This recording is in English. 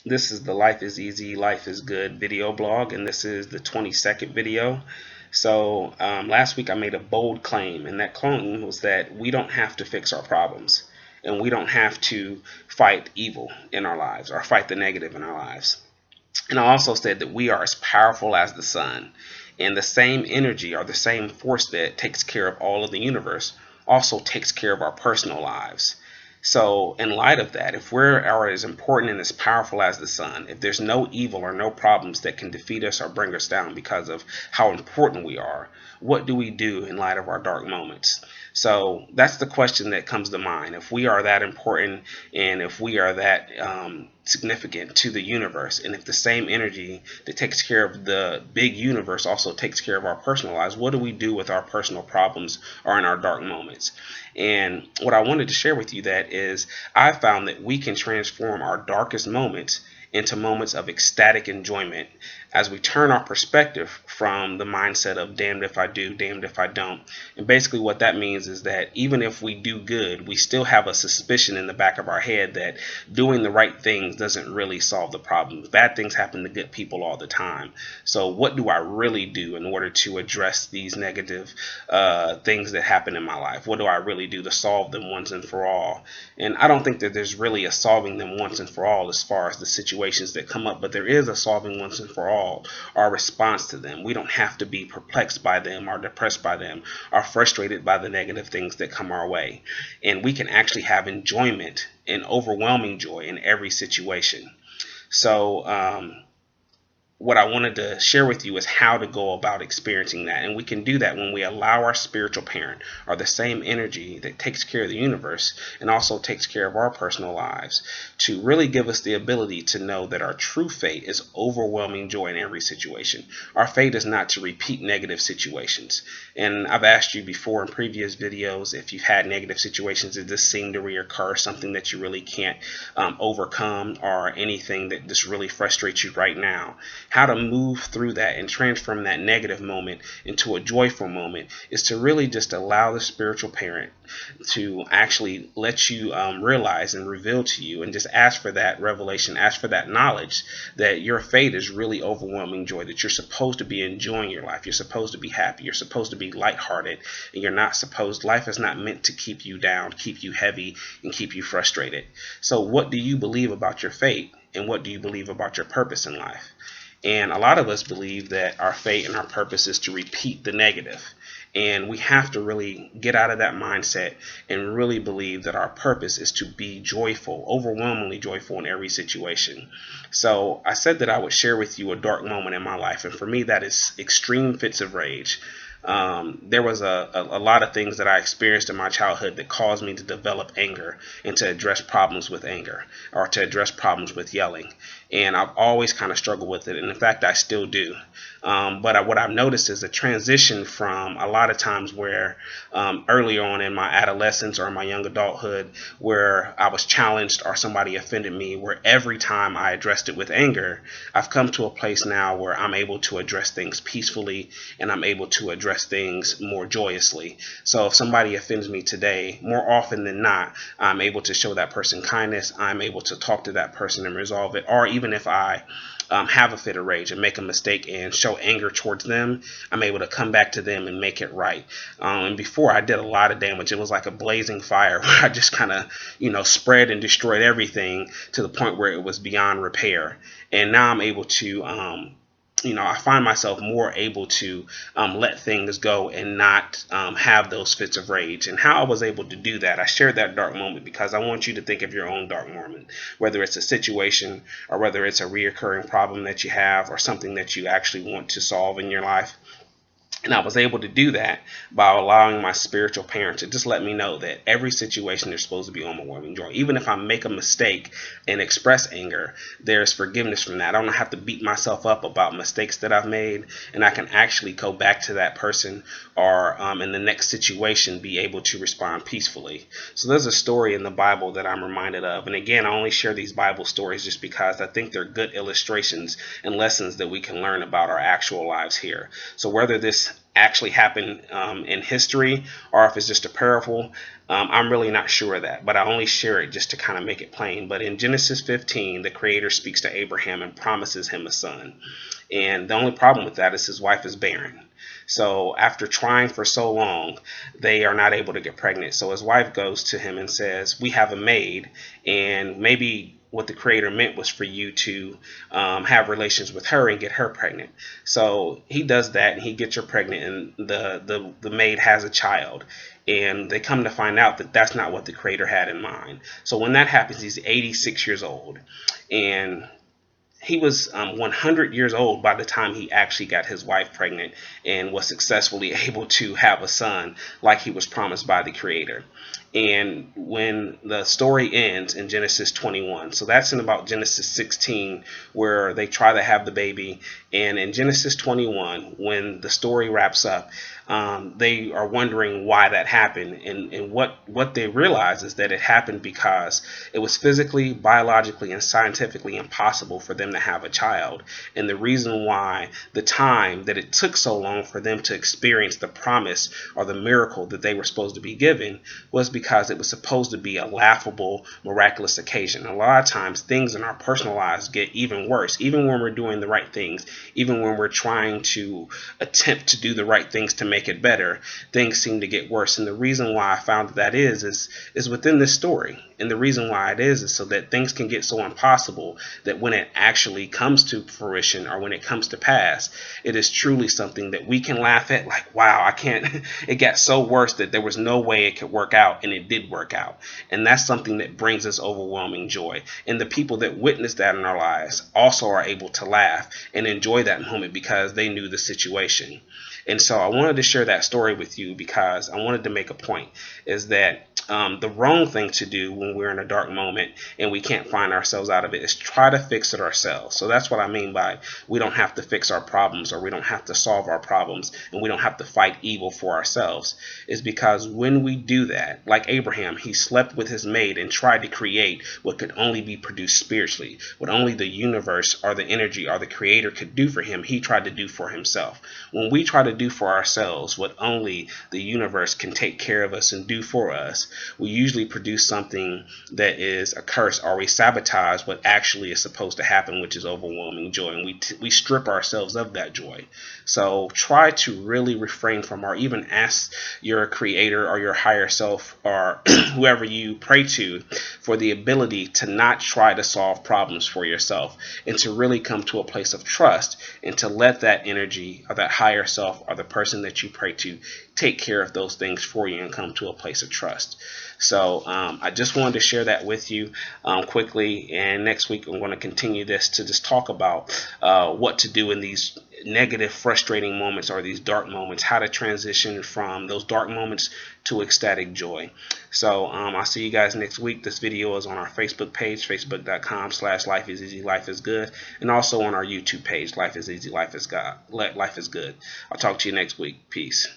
This is the Life is Easy, Life is Good video blog, and this is the 22nd video. So, last week I made a bold claim, and that claim was that we don't have to fix our problems, and we don't have to fight evil in our lives or fight the negative in our lives. And I also said that we are as powerful as the sun, and the same energy or the same force that takes care of all of the universe also takes care of our personal lives. So, in light of that, if we're as important and as powerful as the sun, if there's no evil or no problems that can defeat us or bring us down because of how important we are, what do we do in light of our dark moments? So, that's the question that comes to mind. If we are that important and if we are that significant to the universe, and if the same energy that takes care of the big universe also takes care of our personal lives, what do we do with our personal problems or in our dark moments? And what I wanted to share with you that is I found that we can transform our darkest moments into moments of ecstatic enjoyment as we turn our perspective from the mindset of damned if I do, damned if I don't. And basically what that means is that even if we do good, we still have a suspicion in the back of our head that doing the right things doesn't really solve the problem. Bad things happen to good people all the time. So what do I really do in order to address these negative things that happen in my life? What do I really do to solve them once and for all? And I don't think that there's really a solving them once and for all as far as the situations that come up, but there is a solving once and for all, our response to them. We don't have to be perplexed by them or depressed by them or frustrated by the negative things that come our way. And we can actually have enjoyment and overwhelming joy in every situation. So, what I wanted to share with you is how to go about experiencing that. And we can do that when we allow our spiritual parent, or the same energy that takes care of the universe and also takes care of our personal lives, to really give us the ability to know that our true fate is overwhelming joy in every situation. Our fate is not to repeat negative situations. And I've asked you before in previous videos, if you've had negative situations that just seem to reoccur, something that you really can't overcome, or anything that just really frustrates you right now. How to move through that and transform that negative moment into a joyful moment is to really just allow the spiritual parent to actually let you realize and reveal to you, and just ask for that revelation, ask for that knowledge that your fate is really overwhelming joy, that you're supposed to be enjoying your life, you're supposed to be happy, you're supposed to be lighthearted, and you're not supposed, life is not meant to keep you down, keep you heavy, and keep you frustrated. So what do you believe about your fate, and what do you believe about your purpose in life? And a lot of us believe that our fate and our purpose is to repeat the negative. And we have to really get out of that mindset and really believe that our purpose is to be joyful, overwhelmingly joyful in every situation. So I said that I would share with you a dark moment in my life. And for me, that is extreme fits of rage. There was a lot of things that I experienced in my childhood that caused me to develop anger and to address problems with anger, or to address problems with yelling. And I've always kind of struggled with it. And in fact, I still do. But what I've noticed is a transition from a lot of times where early on in my adolescence or in my young adulthood, where I was challenged or somebody offended me, where every time I addressed it with anger, I've come to a place now where I'm able to address things peacefully, and I'm able to address things more joyously. So if somebody offends me today, more often than not, I'm able to show that person kindness. I'm able to talk to that person and resolve it. Or even if I have a fit of rage and make a mistake and show anger towards them, I'm able to come back to them and make it right. And before, I did a lot of damage. It was like a blazing fire where I just kind of, spread and destroyed everything to the point where it was beyond repair. And now I'm able to I find myself more able to let things go and not have those fits of rage. And how I was able to do that, I shared that dark moment because I want you to think of your own dark moment, whether it's a situation or whether it's a reoccurring problem that you have or something that you actually want to solve in your life. And I was able to do that by allowing my spiritual parent to just let me know that every situation there's supposed to be overwhelming joy. Even if I make a mistake and express anger, there's forgiveness from that. I don't have to beat myself up about mistakes that I've made, and I can actually go back to that person or in the next situation be able to respond peacefully. So there's a story in the Bible that I'm reminded of. And again, I only share these Bible stories just because I think they're good illustrations and lessons that we can learn about our actual lives here. So whether this actually happened in history or if it's just a parable. I'm really not sure of that, but I only share it just to kind of make it plain. But in Genesis 15, the Creator speaks to Abraham and promises him a son. And the only problem with that is his wife is barren. So after trying for so long, they are not able to get pregnant. So his wife goes to him and says, "We have a maid, and maybe what the Creator meant was for you to have relations with her and get her pregnant." So he does that, and he gets her pregnant, and the maid has a child. And they come to find out that that's not what the Creator had in mind. So when that happens, he's 86 years old, and he was 100 years old by the time he actually got his wife pregnant and was successfully able to have a son like he was promised by the Creator. And when the story ends in Genesis 21, so that's in about Genesis 16 where they try to have the baby, and in Genesis 21 when the story wraps up, they are wondering why that happened, and what they realize is that it happened because it was physically, biologically, and scientifically impossible for them to have a child. And the reason why the time that it took so long for them to experience the promise or the miracle that they were supposed to be given was because it was supposed to be a laughable, miraculous occasion. A lot of times things in our personal lives get even worse, even when we're doing the right things, even when we're trying to attempt to do the right things to make it better, things seem to get worse. And the reason why I found that is within this story. And the reason why it is so that things can get so impossible that when it actually comes to fruition or when it comes to pass, it is truly something that we can laugh at, like, wow, I can't, it got so worse that there was no way it could work out, and it did work out. And that's something that brings us overwhelming joy. And the people that witness that in our lives also are able to laugh and enjoy that moment because they knew the situation. And so I wanted to share that story with you because I wanted to make a point, is that the wrong thing to do when we're in a dark moment and we can't find ourselves out of it is try to fix it ourselves. So that's what I mean by we don't have to fix our problems, or we don't have to solve our problems, and we don't have to fight evil for ourselves. Is because when we do that, like Abraham, he slept with his maid and tried to create what could only be produced spiritually, what only the universe or the energy or the Creator could do for him, he tried to do for himself. When we try to do for ourselves what only the universe can take care of us and do for us, we usually produce something that is a curse, or we sabotage what actually is supposed to happen, which is overwhelming joy, and we strip ourselves of that joy. So try to really refrain from, or even ask your Creator or your higher self or whoever you pray to for the ability to not try to solve problems for yourself, and to really come to a place of trust and to let that energy or that higher self or the person that you pray to take care of those things for you and come to a place of trust. So I just wanted to share that with you quickly, and next week I'm going to continue this to just talk about what to do in these negative, frustrating moments or these dark moments, how to transition from those dark moments to ecstatic joy. So I'll see you guys next week. This video is on our Facebook page, facebook.com/Life is Easy, Life is Good, and also on our YouTube page, Life is Easy, Life is God, Life is Good. I'll talk to you next week. Peace.